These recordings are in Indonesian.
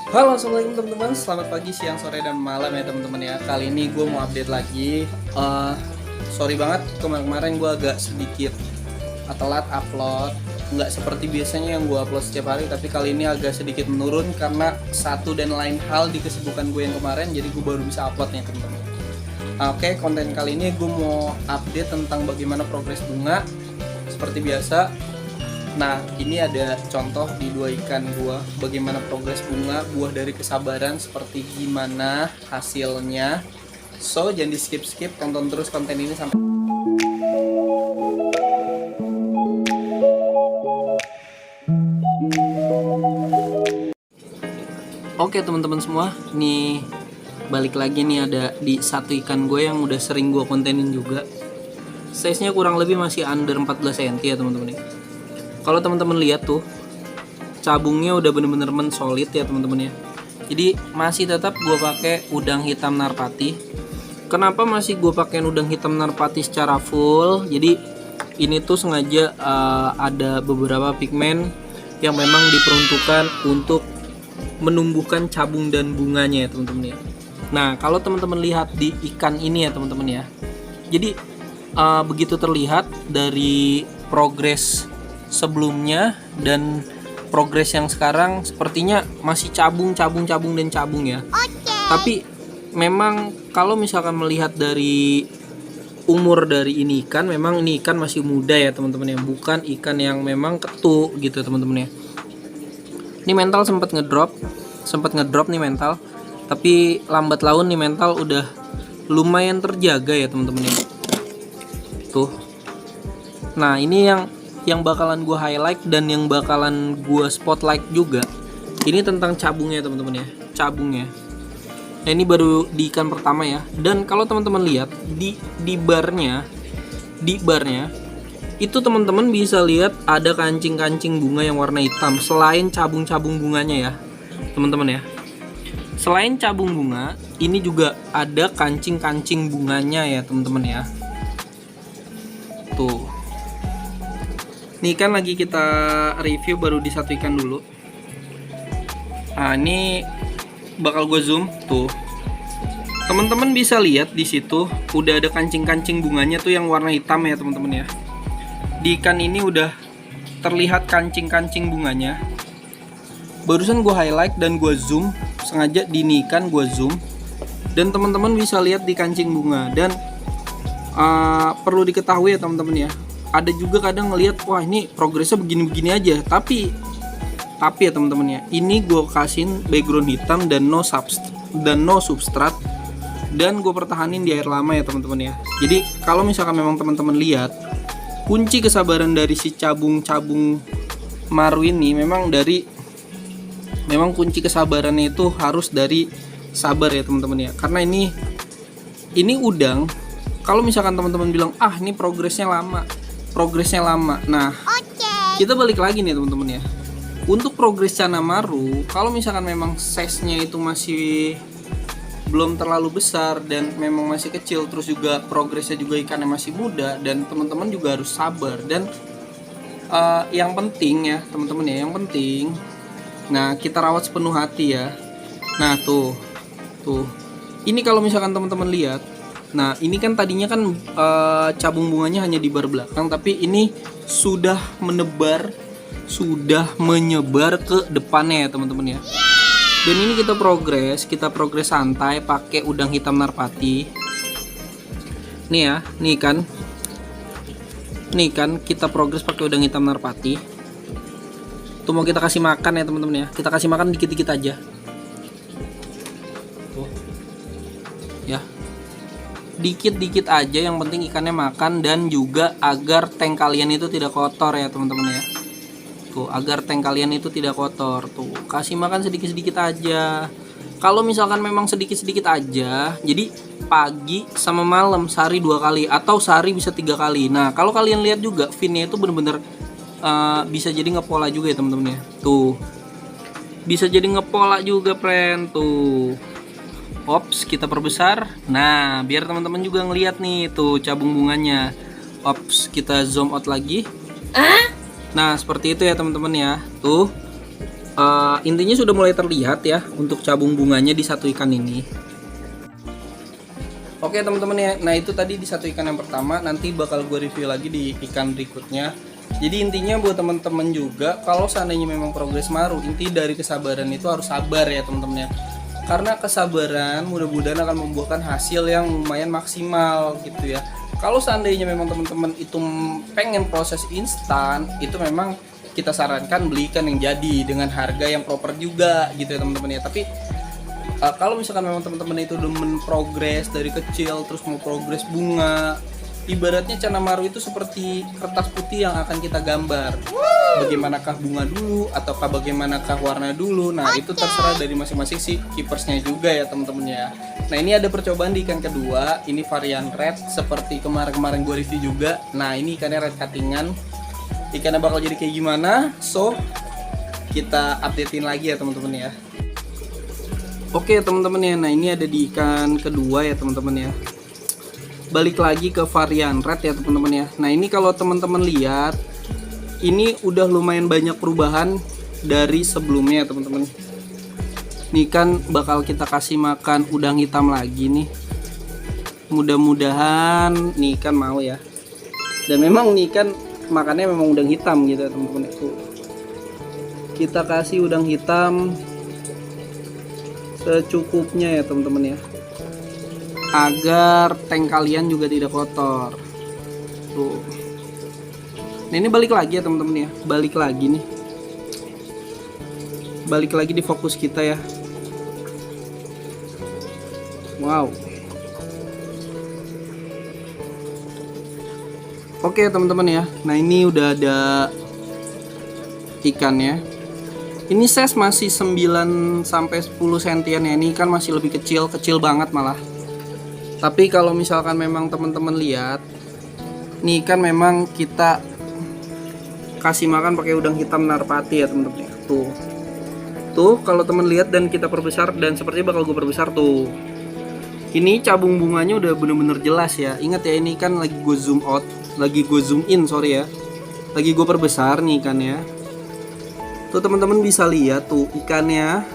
Halo, assalamualaikum teman-teman. Selamat pagi, siang, sore, dan malam ya teman-teman ya. Kali ini gue mau update lagi. Sorry banget kemarin gue agak sedikit telat upload. Nggak seperti biasanya yang gue upload setiap hari, tapi kali ini agak sedikit menurun karena satu dan lain hal di kesibukan gue yang kemarin. Jadi gue baru bisa upload nih teman-teman. Oke, konten kali ini gue mau update tentang bagaimana progres bunga. Seperti biasa. Nah, ini ada contoh di dua ikan gua, bagaimana progres bunga buah dari kesabaran, seperti gimana hasilnya. So, jangan di skip-skip, tonton terus konten ini sampai. Oke teman-teman semua, nih balik lagi nih ada di satu ikan gue yang udah sering gue kontenin juga. Size-nya kurang lebih masih under 14 cm ya teman-teman ya. Kalau teman-teman lihat tuh, cabungnya udah bener-bener solid ya teman-teman ya. Jadi masih tetap gue pakai udang hitam narpati. Kenapa masih gue pakai udang hitam narpati secara full? Jadi ini tuh sengaja ada beberapa pigmen yang memang diperuntukkan untuk menumbuhkan cabung dan bunganya ya teman-teman ya. Nah kalau teman-teman lihat di ikan ini ya teman-teman ya. Jadi begitu terlihat dari progres sebelumnya dan progres yang sekarang sepertinya masih cabung dan cabung ya. Tapi memang kalau misalkan melihat dari umur dari ini ikan, memang ini ikan masih muda ya teman-teman ya, bukan ikan yang memang ketuk gitu teman-teman ya. Ini mental sempat ngedrop nih mental, tapi lambat laun nih mental udah lumayan terjaga ya teman-teman ya. Tuh. Nah, ini yang bakalan gue highlight dan yang bakalan gue spotlight juga, ini tentang cabungnya teman-teman ya, cabungnya. Nah ini baru di ikan pertama ya, dan kalau teman-teman lihat di barnya itu teman-teman bisa lihat ada kancing-kancing bunga yang warna hitam selain cabung-cabung bunganya ya teman-teman ya. Selain cabung bunga, ini juga ada kancing-kancing bunganya ya teman-teman ya. Tuh. Nih kan lagi kita review baru di satu ikan dulu. Nah ini bakal gue zoom tuh. Teman-teman bisa lihat di situ udah ada kancing-kancing bunganya tuh yang warna hitam ya teman-teman ya. Di ikan ini udah terlihat kancing-kancing bunganya. Barusan gue highlight dan gue zoom, sengaja di ini ikan gue zoom. Dan teman-teman bisa lihat di kancing bunga. Dan perlu diketahui ya teman-teman ya, ada juga kadang ngelihat wah ini progresnya begini-begini aja, tapi ya teman-teman ya, ini gue kasihin background hitam dan no substrat dan gue pertahanin di air lama ya teman-teman ya. Jadi kalau misalkan memang teman-teman lihat kunci kesabaran dari si cabung-cabung maru ini, memang kunci kesabarannya itu harus dari sabar ya teman-teman ya. Karena ini udang, kalau misalkan teman-teman bilang ini progresnya lama. Nah, kita balik lagi nih teman-teman ya. Untuk progres Cana Maru, kalau misalkan memang size-nya itu masih belum terlalu besar dan memang masih kecil, terus juga progresnya juga ikannya masih muda, dan teman-teman juga harus sabar. Dan yang penting ya teman-teman ya, yang penting, nah kita rawat sepenuh hati ya. Nah tuh, ini kalau misalkan teman-teman lihat. Nah ini kan tadinya kan cabung bunganya hanya di bar belakang, tapi ini sudah menyebar ke depannya ya teman-teman ya. Dan ini kita progres santai pakai udang hitam narpati. Nih ya, nih kan kita progres pakai udang hitam narpati. Tuh mau kita kasih makan ya teman-teman ya, kita kasih makan dikit-dikit aja. Tuh, ya. Dikit-dikit aja, yang penting ikannya makan, dan juga agar tank kalian itu tidak kotor ya teman-teman ya. Tuh, agar tank kalian itu tidak kotor. Tuh, kasih makan sedikit-sedikit aja. Kalau misalkan memang sedikit-sedikit aja, jadi pagi sama malam sehari 2 kali, atau sehari bisa 3 kali. Nah kalau kalian lihat juga finnya itu bener-bener bisa jadi ngepola juga ya teman-teman ya. Tuh, bisa jadi ngepola juga friend. Tuh, ops, kita perbesar. Nah biar teman-teman juga ngeliat nih tuh cabung bunganya. Ops, kita zoom out lagi. Nah seperti itu ya teman-teman ya. Tuh Intinya sudah mulai terlihat ya untuk cabung bunganya di satu ikan ini. Oke teman-teman ya, nah itu tadi di satu ikan yang pertama, nanti bakal gue review lagi di ikan berikutnya. Jadi intinya buat teman-teman juga, kalau seandainya memang progres maru, inti dari kesabaran itu harus sabar ya teman-teman ya. Karena kesabaran mudah-mudahan akan membuahkan hasil yang lumayan maksimal gitu ya. Kalau seandainya memang teman-teman itu pengen proses instan, itu memang kita sarankan beli ikan yang jadi dengan harga yang proper juga gitu ya teman-teman ya. Tapi kalau misalkan memang teman-teman itu udah progres dari kecil terus mau progres bunga, ibaratnya Cana Maru itu seperti kertas putih yang akan kita gambar. Bagaimanakah bunga dulu ataukah bagaimanakah warna dulu. Nah, itu terserah dari masing-masing si keepersnya juga ya teman-teman ya. Nah, ini ada percobaan di ikan kedua, ini varian red seperti kemarin-kemarin gue review juga. Nah, ini ikannya red cuttingan. Ikannya bakal jadi kayak gimana? So, kita updatein lagi ya teman-teman ya. Oke teman-teman ya, nah ini ada di ikan kedua ya teman-teman ya. Balik lagi ke varian red ya teman-teman ya. Nah ini kalau teman-teman lihat, ini udah lumayan banyak perubahan dari sebelumnya ya teman-teman. Nih kan bakal kita kasih makan udang hitam lagi nih. Mudah-mudahan nih kan mau ya. Dan memang nih kan makannya memang udang hitam gitu ya teman-teman. Tuh. Kita kasih udang hitam secukupnya ya teman-teman ya, agar tank kalian juga tidak kotor. Tuh. Nah ini balik lagi ya teman-teman ya, balik lagi nih, balik lagi di fokus kita ya. Wow. Oke teman-teman ya, nah ini udah ada ikannya. Ini size masih 9 sampai 10 sentian ya. Ini kan masih lebih kecil banget malah. Tapi kalau misalkan memang teman-teman lihat, nih kan memang kita kasih makan pakai udang hitam narpati ya teman-teman. Tuh. Tuh kalau teman lihat dan kita perbesar, dan sepertinya bakal gue perbesar tuh. Ini cabung bunganya udah bener-bener jelas ya. Ingat ya, ini kan lagi gue zoom out, lagi gue zoom in, sorry ya. Lagi gue perbesar nih ikannya. Tuh teman-teman bisa lihat tuh ikannya.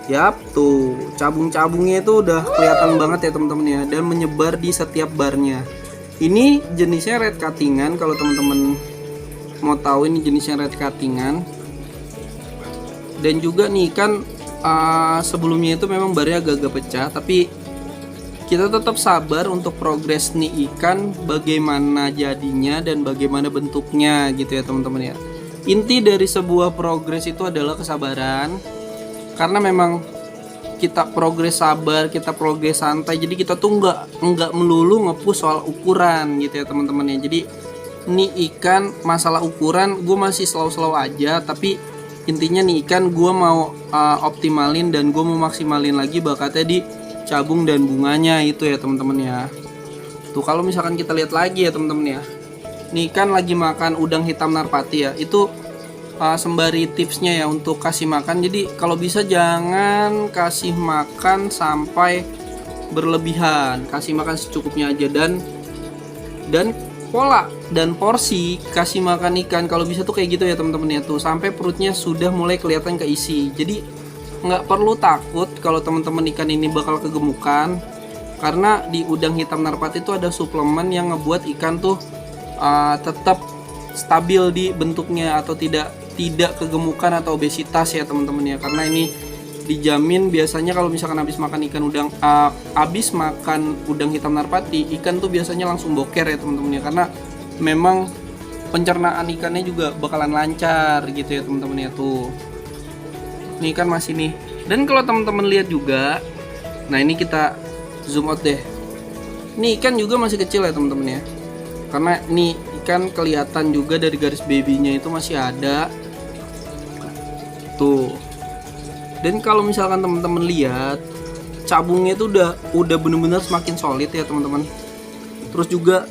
Yap, tuh cabung-cabungnya itu udah kelihatan banget ya teman-teman ya, dan menyebar di setiap barnya. Ini jenisnya red cuttingan, kalau teman-teman mau tahu ini jenisnya red cuttingan. Dan juga nih kan sebelumnya itu memang barnya agak-agak pecah, tapi kita tetap sabar untuk progres nih ikan, bagaimana jadinya dan bagaimana bentuknya gitu ya teman-teman ya. Inti dari sebuah progres itu adalah kesabaran. Karena memang kita progres sabar, kita progres santai. Jadi kita tuh nggak melulu nge-push soal ukuran gitu ya teman-teman ya. Jadi ini ikan masalah ukuran gue masih slow-slow aja, tapi intinya nih ikan gue mau optimalin dan gue mau maksimalin lagi bakatnya di cabung dan bunganya itu ya teman-teman ya. Tuh kalau misalkan kita lihat lagi ya teman-teman ya. Nih kan lagi makan udang hitam narpati ya. Itu sembari tipsnya ya untuk kasih makan. Jadi kalau bisa jangan kasih makan sampai berlebihan. Kasih makan secukupnya aja, dan pola dan porsi kasih makan ikan kalau bisa tuh kayak gitu ya teman-teman ya, tuh sampai perutnya sudah mulai kelihatan keisi. Jadi nggak perlu takut kalau teman-teman ikan ini bakal kegemukan, karena di udang hitam narpati itu ada suplemen yang ngebuat ikan tuh tetap stabil di bentuknya atau tidak kegemukan atau obesitas ya teman-teman ya. Karena ini dijamin biasanya kalau misalkan habis makan udang hitam narpati, ikan tuh biasanya langsung boker ya teman-teman ya, karena memang pencernaan ikannya juga bakalan lancar gitu ya teman-teman ya. Tuh ini ikan masih nih, dan kalau teman-teman lihat juga, nah ini kita zoom out deh, ini ikan juga masih kecil ya teman-teman ya, karena ini ikan kelihatan juga dari garis babynya itu masih ada tuh. Dan kalau misalkan teman-teman lihat, cabungnya itu udah bener-bener semakin solid ya teman-teman. Terus juga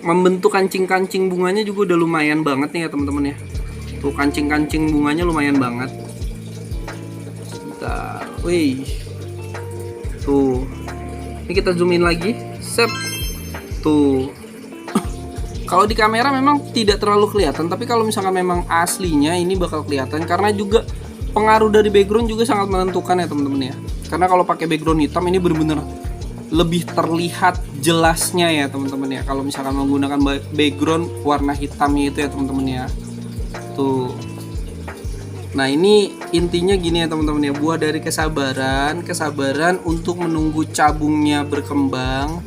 membentuk kancing-kancing bunganya juga udah lumayan banget nih ya teman-teman ya. Tuh kancing-kancing bunganya lumayan banget. Bentar, wih. Tuh. Ini kita zoom in lagi. Sep. Tuh. Kalau di kamera memang tidak terlalu kelihatan, tapi kalau misalkan memang aslinya ini bakal kelihatan, karena juga pengaruh dari background juga sangat menentukan ya teman-teman ya. Karena kalau pakai background hitam ini bener-bener lebih terlihat jelasnya ya teman-teman ya. Kalau misalkan menggunakan background warna hitamnya itu ya teman-teman ya. Tuh. Nah ini intinya gini ya teman-teman ya, buah dari kesabaran untuk menunggu cabungnya berkembang.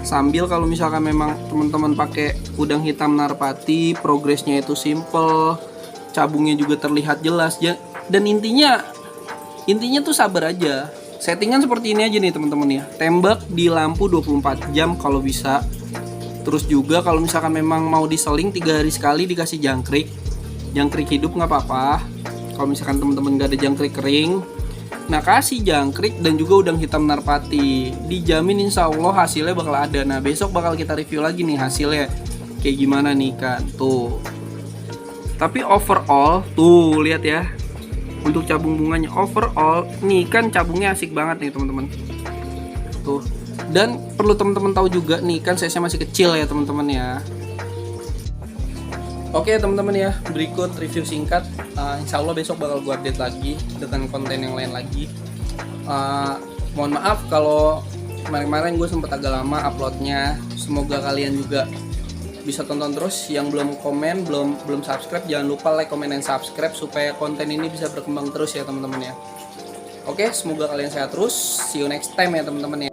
Sambil kalau misalkan memang teman-teman pakai udang hitam Narpati, progresnya itu simple, cabungnya juga terlihat jelas ya. Dan intinya tuh sabar aja. Settingan seperti ini aja nih teman-teman ya. Tembak di lampu 24 jam kalau bisa. Terus juga kalau misalkan memang mau diseling 3 hari sekali dikasih jangkrik. Jangkrik hidup nggak apa-apa. Kalau misalkan teman-teman nggak ada jangkrik kering, nah kasih jangkrik dan juga udang hitam Narpati. Dijamin insya Allah hasilnya bakal ada. Nah besok bakal kita review lagi nih hasilnya kayak gimana nih kan. Tuh. Tapi overall tuh lihat ya. Untuk cabung bunganya overall nih kan cabungnya asik banget nih teman-teman. Tuh. Dan perlu teman-teman tahu juga nih kan size-nya masih kecil ya teman-teman ya. Oke teman-teman ya, berikut review singkat. Insya Allah besok bakal gue update lagi dengan konten yang lain lagi. Mohon maaf kalau kemarin-kemarin gue sempat agak lama uploadnya. Semoga kalian juga bisa tonton terus. Yang belum komen, belum subscribe, jangan lupa like, komen, dan subscribe supaya konten ini bisa berkembang terus ya teman-teman ya. Oke, semoga kalian sehat terus. See you next time ya teman-teman ya.